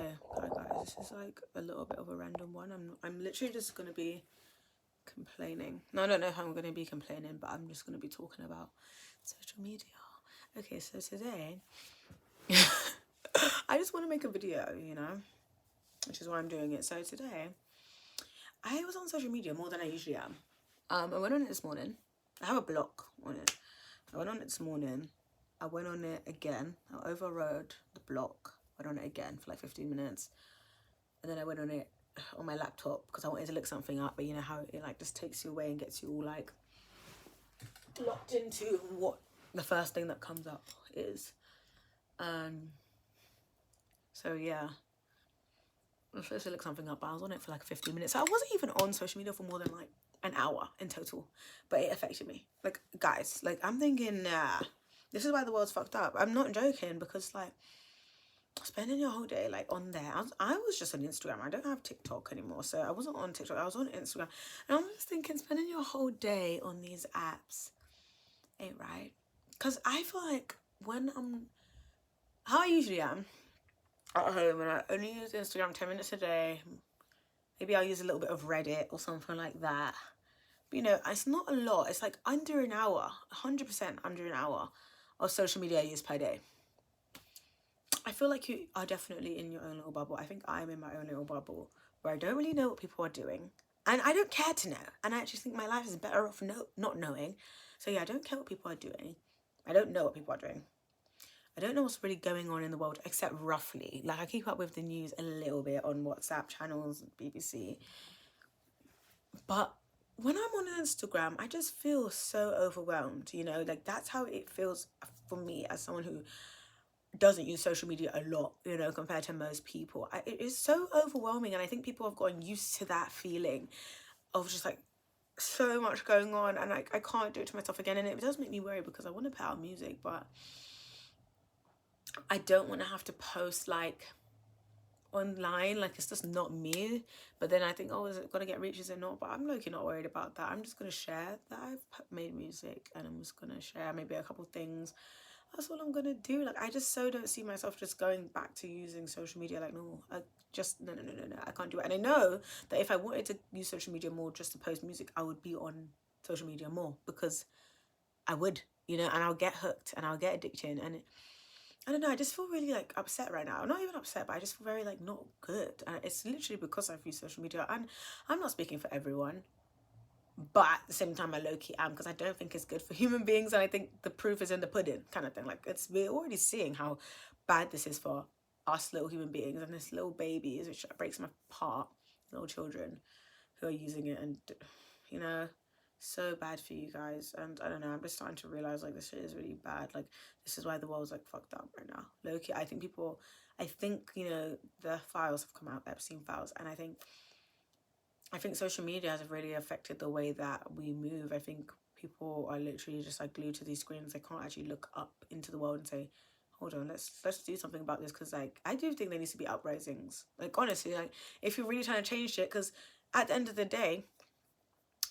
Okay, hi guys. This is like a little bit of a random one. I'm literally just gonna be complaining. No, I don't know how I'm gonna be complaining, but I'm just gonna be talking about social media. Okay, so today I just want to make a video, which is why I'm doing it. So today I was on social media more than I usually am. I went on it this morning. I have a block on it. I went on it this morning. I went on it again. I overrode the block. Went on it again for like 15 minutes. And then I went on it on my laptop because I wanted to look something up. But you know how it like just takes you away and gets you all like locked into what the first thing that comes up is. So yeah, I was supposed to look something up, but I was on it for like 15 minutes. So I wasn't even on social media for more than like an hour in total, but it affected me. Like, guys, like I'm thinking, nah, this is why the world's fucked up. I'm not joking, because like spending your whole day like on there. I was just on Instagram. I don't have TikTok anymore, so I wasn't on TikTok. I was on Instagram, and I was just thinking, spending your whole day on these apps ain't right. Because I feel like when how I usually am at home, and I only use Instagram 10 minutes a day. Maybe I'll use a little bit of Reddit or something like that. But, you know, it's not a lot. It's like under an hour, 100% under an hour of social media use per day. I feel like you are definitely in your own little bubble. I think I'm in my own little bubble where I don't really know what people are doing. And I don't care to know. And I actually think my life is better off not knowing. So yeah, I don't care what people are doing. I don't know what people are doing. I don't know what's really going on in the world, except roughly. Like, I keep up with the news a little bit on WhatsApp channels, BBC. But when I'm on Instagram, I just feel so overwhelmed, you know? Like, that's how it feels for me as someone who doesn't use social media a lot, you know, compared to most people. It is so overwhelming, and I think people have gotten used to that feeling of just like so much going on, and like I can't do it to myself again. And it does make me worry because I want to put out music, but I don't want to have to post like online, like it's just not me. But then I think, oh, is it gonna get reach, is it not? But I'm like, not worried about that. I'm just gonna share that I've made music, and I'm just gonna share maybe a couple things. That's all I'm gonna do. Like, I just so don't see myself just going back to using social media. Like, no, I just no, I can't do it. And I know that if I wanted to use social media more just to post music, I would be on social media more, because I would, you know, and I'll get hooked and I'll get addicted. And I don't know, I just feel really like upset right now. I'm not even upset, but I just feel very like not good. And it's literally because I've used social media. And I'm not speaking for everyone, but at the same time I low-key am, because I don't think it's good for human beings, and I think the proof is in the pudding kind of thing. Like, we're already seeing how bad this is for us little human beings and this little babies, which breaks my heart, little children who are using it, and you know, so bad for you guys. And I don't know, I'm just starting to realize like this shit is really bad. Like, this is why the world's like fucked up right now, low-key. I think you know, the files have come out, Epstein files, and I think social media has really affected the way that we move. I think people are literally just like glued to these screens. They can't actually look up into the world and say, hold on, let's do something about this. Because like, I do think there needs to be uprisings, like, honestly, like if you're really trying to change shit. Because at the end of the day,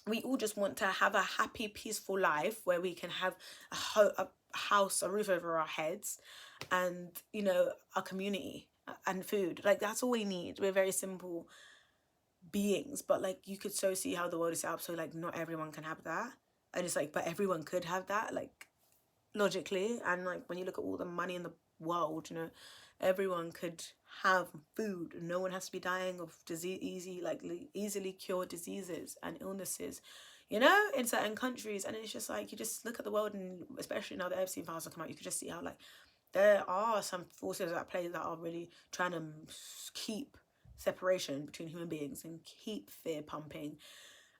we all just want to have a happy, peaceful life where we can have a house, a roof over our heads, and you know, a community and food. Like, that's all we need. We're very simple beings, but like, you could so see how the world is set up, so like not everyone can have that. And it's like, but everyone could have that, like, logically. And like, when you look at all the money in the world, you know, everyone could have food. No one has to be dying of disease, easily cured diseases and illnesses, you know, in certain countries. And it's just like, you just look at the world, and especially now the Epstein files have come out, you can just see how like there are some forces at play that are really trying to keep separation between human beings and keep fear pumping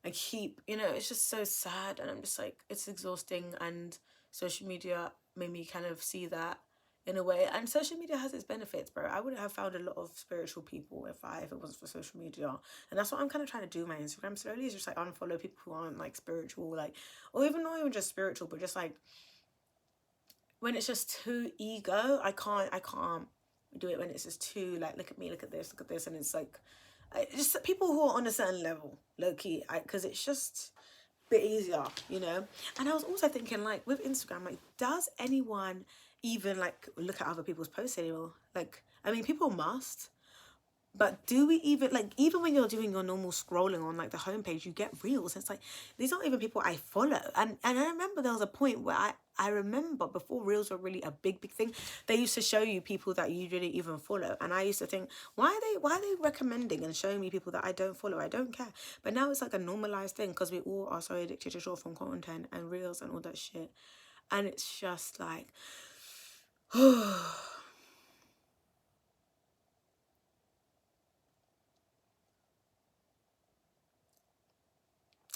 and keep, you know, it's just so sad. And I'm just like, it's exhausting. And social media made me kind of see that in a way. And social media has its benefits, bro. I wouldn't have found a lot of spiritual people if it wasn't for social media. And that's what I'm kind of trying to do with my Instagram slowly, is just like unfollow people who aren't like spiritual, like, or even not even just spiritual, but just like, when it's just too ego, I can't do it. When it's just too like, look at me, look at this, and it's like, just people who are on a certain level, low key, because it's just a bit easier, you know. And I was also thinking, like, with Instagram, like, does anyone even like look at other people's posts anymore? Like, I mean, people must, But do we even, like, even when you're doing your normal scrolling on like the homepage, you get reels. It's like, these aren't even people I follow. And I remember there was a point where I remember before reels were really a big thing, they used to show you people that you didn't even follow. And I used to think, why are they recommending and showing me people that I don't follow? I don't care. But now it's like a normalized thing because we all are so addicted to short form content and reels and all that shit. And it's just like,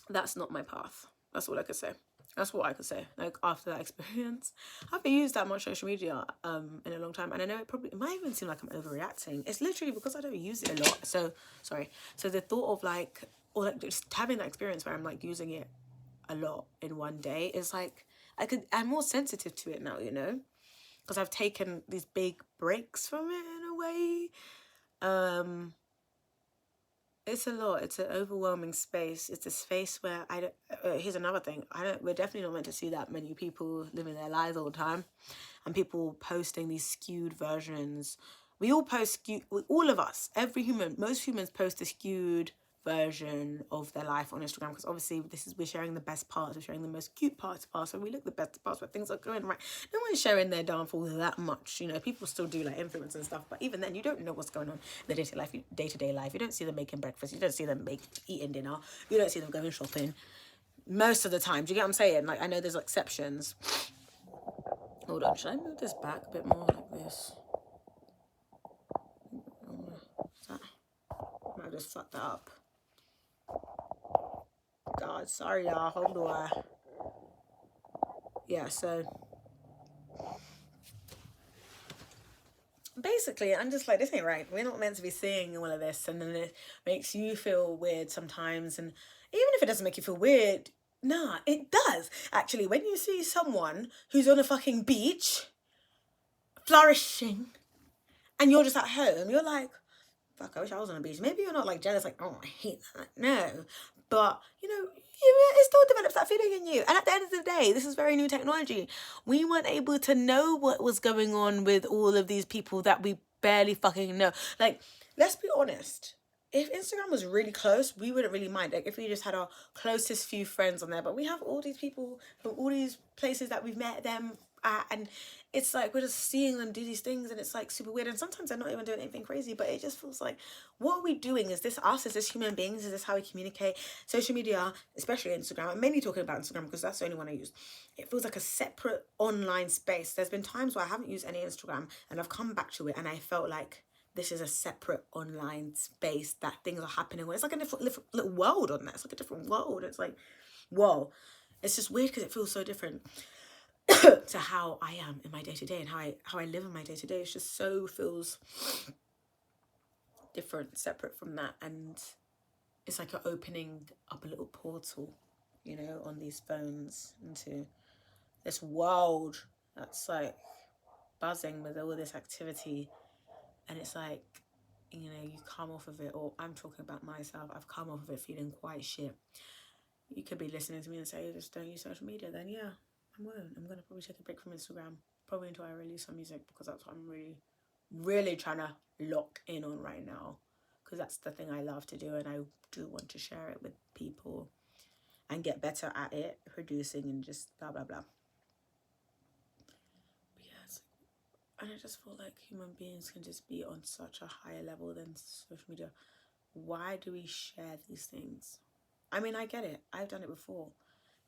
that's not my path. That's all I could say. That's what I could say. Like, after that experience, I haven't used that much social media in a long time, and I know it might even seem like I'm overreacting. It's literally because I don't use it a lot. So sorry. So the thought of like, or like just having that experience where I'm like using it a lot in one day is like, I'm more sensitive to it now, you know, because I've taken these big breaks from it in a way. It's a lot. It's an overwhelming space. It's a space where I don't. Here's another thing. We're definitely not meant to see that many people living their lives all the time, and people posting these skewed versions. We all post skewed. All of us, every human, most humans post a skewed version of their life on Instagram, because obviously we're sharing the best parts, we're sharing the most cute parts of us, and we look the best parts where things are going right. No one's sharing their downfall that much, you know. People still do like influence and stuff, but even then you don't know what's going on in the day-to-day life. You don't see them making breakfast, you don't see them eating dinner, you don't see them going shopping most of the time. Do you get what I'm saying? Like, I know there's exceptions. Hold on, should I move this back a bit more like this? I just fucked that up. God, sorry y'all, hold on. Yeah, so basically I'm just like, this ain't right. We're not meant to be seeing all of this, and then it makes you feel weird sometimes. And even if it doesn't make you feel weird, nah, it does. Actually, when you see someone who's on a fucking beach flourishing and you're just at home, you're like, fuck, I wish I was on a beach. Maybe you're not like jealous, like, oh, I hate that. No. But, you know, it still develops that feeling in you. And at the end of the day, this is very new technology. We weren't able to know what was going on with all of these people that we barely fucking know. Like, let's be honest. If Instagram was really close, we wouldn't really mind. Like, if we just had our closest few friends on there. But we have all these people from all these places that we've met them at, and it's like we're just seeing them do these things, and it's like super weird. And sometimes they're not even doing anything crazy, but it just feels like, what are we doing? Is this us? Is this human beings? Is this how we communicate? Social media, especially Instagram, I'm mainly talking about Instagram because that's the only one I use. It feels like a separate online space. There's been times where I haven't used any Instagram and I've come back to it and I felt like this is a separate online space that things are happening. It's like a different little world on there. It's like a different world. It's like, whoa. It's just weird because it feels so different to how I am in my day-to-day and how I live in my day-to-day. It's just so feels different, separate from that. And it's like you're opening up a little portal, you know, on these phones into this world that's like buzzing with all this activity. And it's like, you know, you come off of it, or I'm talking about myself, I've come off of it feeling quite shit. You could be listening to me and say, just don't use social media. Then yeah, I won't. I'm going to probably take a break from Instagram, probably until I release some music, because that's what I'm really trying to lock in on right now, because that's the thing I love to do, and I do want to share it with people and get better at it, producing and just blah blah blah. But yeah, and I just feel like human beings can just be on such a higher level than social media. Why do we share these things? I mean, I get it, I've done it before,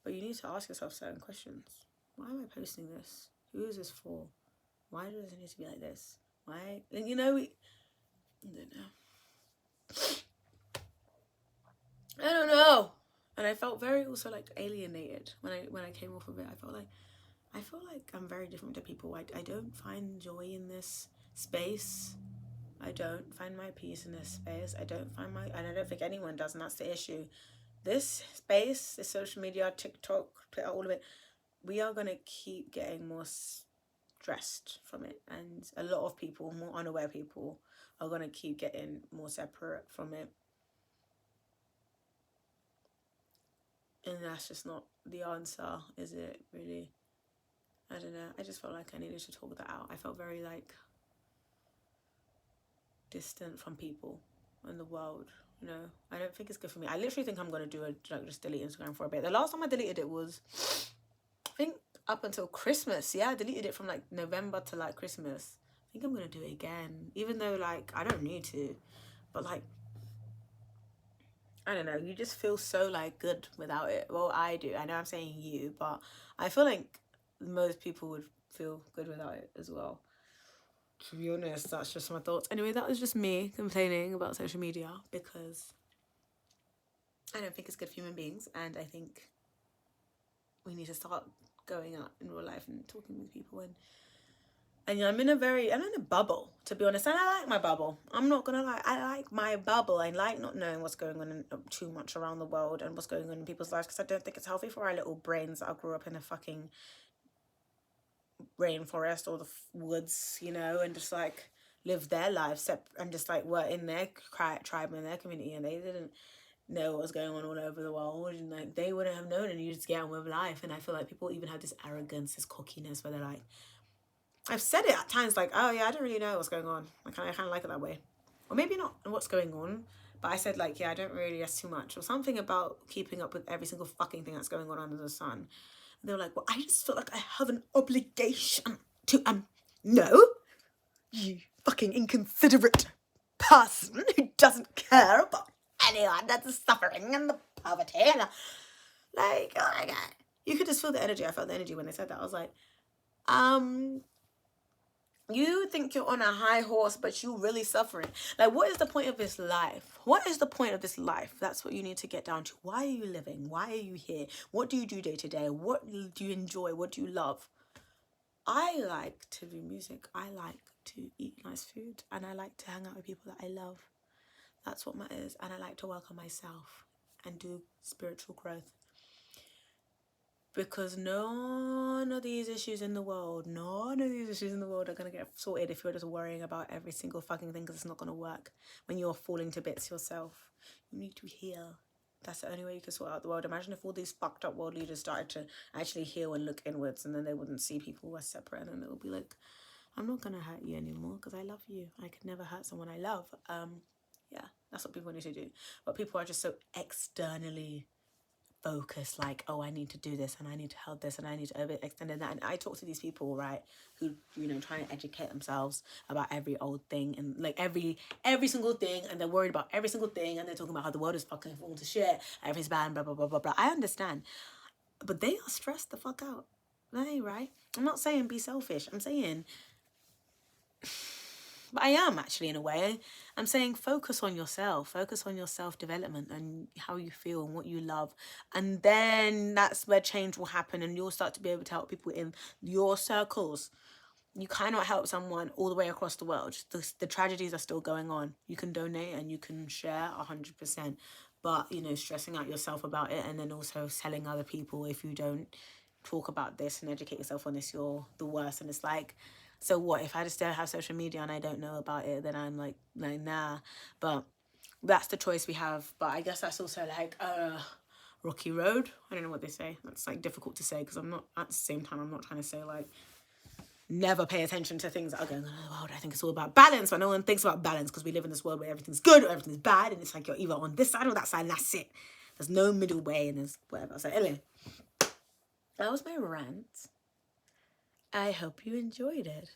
but you need to ask yourself certain questions. Why am I posting this? Who is this for? Why does it need to be like this? Why? And you know, I don't know. And I felt very also like alienated when I came off of it. I feel like I'm very different to people. I don't find joy in this space. I don't find my peace in this space. And I don't think anyone does, and that's the issue. This space, this social media, TikTok, Twitter, all of it, we are going to keep getting more stressed from it. And a lot of people, more unaware people, are going to keep getting more separate from it. And that's just not the answer, is it, really? I don't know. I just felt like I needed to talk that out. I felt very like, distant from people in the world. You know, I don't think it's good for me. I literally think I'm gonna do just delete Instagram for a bit. The last time I deleted it was, I think, up until Christmas. Yeah, I deleted it from like November to like Christmas. I think I'm gonna do it again, even though like I don't need to, but like I don't know, you just feel so like good without it. Well, I do. I know I'm saying you, but I feel like most people would feel good without it as well. To be honest, that's just my thoughts. Anyway, that was just me complaining about social media because I don't think it's good for human beings, and I think we need to start going out in real life and talking with people. And I'm in a bubble, to be honest. And I like my bubble. I'm not gonna lie. I like my bubble. I like not knowing what's going on too much around the world and what's going on in people's lives, because I don't think it's healthy for our little brains that grew up in a fucking rainforest or the woods, you know, and just like live their lives and just like were in their tribe and their community, and they didn't know what was going on all over the world, and like they wouldn't have known, and you just get on with life. And I feel like people even have this arrogance, this cockiness, where they're like, I've said it at times, like, oh yeah, I don't really know what's going on. I kind of like it that way. Or maybe not what's going on, but I said like, yeah, I don't really, that's too much. Or something about keeping up with every single fucking thing that's going on under the sun. And they were like, well, I just feel like I have an obligation to, no, you fucking inconsiderate person who doesn't care about anyone that's suffering and the poverty. And like, oh my God. You could just feel the energy. I felt the energy when they said that. I was like, you think you're on a high horse, but you really suffering. Like, what is the point of this life? What is the point of this life? That's what you need to get down to. Why are you living? Why are you here? What do you do day to day? What do you enjoy? What do you love? I like to do music. I like to eat nice food. And I like to hang out with people that I love. That's what matters. And I like to work on myself and do spiritual growth. Because none of these issues in the world are going to get sorted if you're just worrying about every single fucking thing, because it's not going to work when you're falling to bits yourself. You need to heal. That's the only way you can sort out the world. Imagine if all these fucked up world leaders started to actually heal and look inwards, and then they wouldn't see people as separate, and then they would be like, I'm not going to hurt you anymore because I love you. I could never hurt someone I love. Yeah, that's what people need to do. But people are just so externally focus, like, oh, I need to do this and I need to help this and I need to overextend that. And I talk to these people, right, who, you know, try and educate themselves about every old thing and like every single thing, and they're worried about every single thing, and they're talking about how the world is fucking falling to shit, everything's bad, blah blah blah blah blah. I understand, but they are stressed the fuck out. That ain't right. I'm not saying be selfish. I'm saying, but I am actually, in a way. I'm saying focus on yourself. Focus on your self-development and how you feel and what you love. And then that's where change will happen, and you'll start to be able to help people in your circles. You cannot help someone all the way across the world. The tragedies are still going on. You can donate and you can share 100%. But, you know, stressing out yourself about it, and then also selling other people, if you don't talk about this and educate yourself on this, you're the worst. And it's like, so what if I just don't have social media and I don't know about it? Then I'm like nah. But that's the choice we have. But I guess that's also like a rocky road. I don't know what they say. That's like difficult to say, because I'm not, at the same time, I'm not trying to say like never pay attention to things that are going on in the world. I think it's all about balance, but no one thinks about balance, because we live in this world where everything's good or everything's bad, and it's like you're either on this side or that side, and that's it. There's no middle way, and there's whatever. So anyway, that was my rant. I hope you enjoyed it.